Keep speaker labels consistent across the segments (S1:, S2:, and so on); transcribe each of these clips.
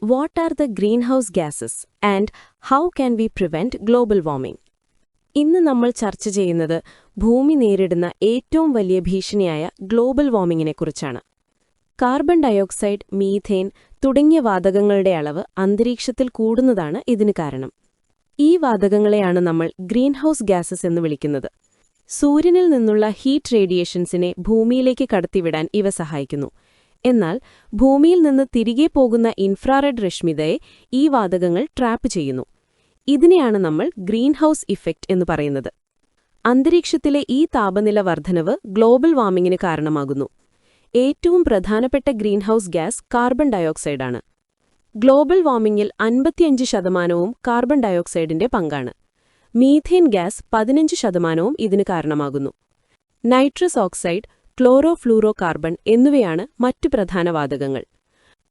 S1: What are the greenhouse gases and how can we prevent global warming? ഇന്ന് നമ്മൾ ചർച്ച ചെയ്യുന്നത് ഭൂമി നേരിടുന്ന ഏറ്റവും വലിയ ഭീഷണിയായ ഗ്ലോബൽ വാർമിങ്ങിനെക്കുറിച്ചാണ്. കാർബൺ ഡയോക്സൈഡ്, മീഥേൻ തുടങ്ങിയ വാതകങ്ങളുടെ അളവ് അന്തരീക്ഷത്തിൽ കൂടുന്നതാണ് ഇതിന് കാരണം. ഈ വാതകങ്ങളെയാണ് നമ്മൾ ഗ്രീൻഹൌസ് ഗ്യാസസ് എന്ന് വിളിക്കുന്നത്. സൂര്യനിൽ നിന്നുള്ള ഹീറ്റ് റേഡിയേഷൻസിനെ ഭൂമിയിലേക്ക് കടത്തിവിടാൻ ഇവ സഹായിക്കുന്നു. എന്നാൽ ഭൂമിയിൽ നിന്ന് തിരികെ പോകുന്ന ഇൻഫ്രാറെഡ് രശ്മിതയെ ഈ വാതകങ്ങൾ ട്രാപ്പ് ചെയ്യുന്നു. ഇതിനെയാണ് നമ്മൾ ഗ്രീൻഹൌസ് ഇഫക്റ്റ് എന്ന് പറയുന്നത്. അന്തരീക്ഷത്തിലെ ഈ താപനില വർധനവ് ഗ്ലോബൽ വാർമിങ്ങിന് കാരണമാകുന്നു. ഏറ്റവും പ്രധാനപ്പെട്ട ഗ്രീൻഹൌസ് ഗ്യാസ് കാർബൺ ഡയോക്സൈഡാണ്. ഗ്ലോബൽ വാർമിങ്ങിൽ 55% കാർബൺ ഡയോക്സൈഡിന്റെ പങ്കാണ്. മീഥേൻ ഗ്യാസ് 15% ഇതിന് കാരണമാകുന്നു. നൈട്രസ് ഓക്സൈഡ്, ക്ലോറോ കാർബൺ എന്നിവയാണ് മറ്റു പ്രധാന വാതകങ്ങൾ.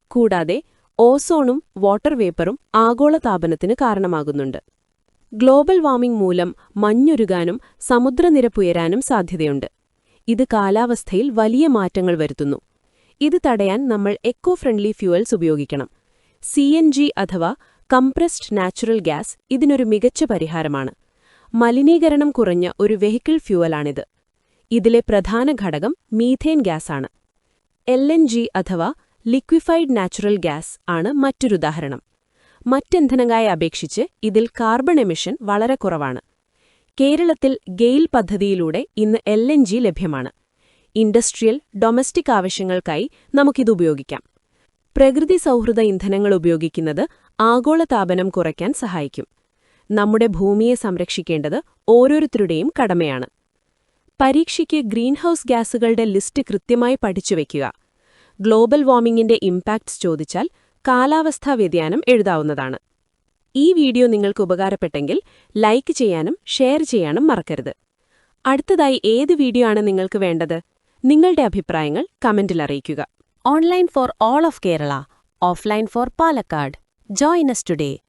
S1: കൂടാതെ ഓസോണും വാട്ടർ വേപ്പറും ആഗോളതാപനത്തിന് കാരണമാകുന്നുണ്ട്. ഗ്ലോബൽ വാർമിംഗ് മൂലം മഞ്ഞുരുകാനും സമുദ്രനിരപ്പുയരാനും സാധ്യതയുണ്ട്. ഇത് കാലാവസ്ഥയിൽ വലിയ മാറ്റങ്ങൾ വരുത്തുന്നു. ഇത് തടയാൻ നമ്മൾ എക്കോ ഫ്രണ്ട്ലി ഫ്യൂവൽസ് ഉപയോഗിക്കണം. CNG അഥവാ കംപ്രസ്ഡ് നാച്ചുറൽ ഗ്യാസ് ഇതിനൊരു മികച്ച പരിഹാരമാണ്. മലിനീകരണം കുറഞ്ഞ ഒരു വെഹിക്കിൾ ഫ്യൂവലാണിത്. ഇതിലെ പ്രധാന ഘടകം മീഥേൻ ഗ്യാസാണ്. LNG അഥവാ ലിക്വിഫൈഡ് നാച്ചുറൽ ഗ്യാസ് ആണ് മറ്റൊരുദാഹരണം. മറ്റിന്ധനങ്ങളെ അപേക്ഷിച്ച് ഇതിൽ കാർബൺ എമിഷൻ വളരെ കുറവാണ്. കേരളത്തിൽ ഗെയിൽ പദ്ധതിയിലൂടെ ഇന്ന് LNG ലഭ്യമാണ്. ഇൻഡസ്ട്രിയൽ, ഡൊമസ്റ്റിക് ആവശ്യങ്ങൾക്കായി നമുക്കിതുപയോഗിക്കാം. പ്രകൃതി സൗഹൃദ ഇന്ധനങ്ങൾ ഉപയോഗിക്കുന്നത് ആഗോളതാപനം കുറയ്ക്കാൻ സഹായിക്കും. നമ്മുടെ ഭൂമിയെ സംരക്ഷിക്കേണ്ടത് ഓരോരുത്തരുടെയും കടമയാണ്. പരീക്ഷയ്ക്ക് ഗ്രീൻഹൌസ് ഗ്യാസുകളുടെ ലിസ്റ്റ് കൃത്യമായി പഠിച്ചുവെക്കുക. ഗ്ലോബൽ വാർമിങ്ങിന്റെ ഇംപാക്ട്സ് ചോദിച്ചാൽ കാലാവസ്ഥാ വ്യതിയാനം എഴുതാവുന്നതാണ്. ഈ വീഡിയോ നിങ്ങൾക്ക് ഉപകാരപ്പെട്ടെങ്കിൽ ലൈക്ക് ചെയ്യാനും ഷെയർ ചെയ്യാനും മറക്കരുത്. അടുത്തതായി ഏത് വീഡിയോ ആണ് നിങ്ങൾക്ക് വേണ്ടത്? നിങ്ങളുടെ അഭിപ്രായങ്ങൾ കമന്റിൽ അറിയിക്കുക.
S2: Online for all of Kerala, offline for Palakkad. Join us today.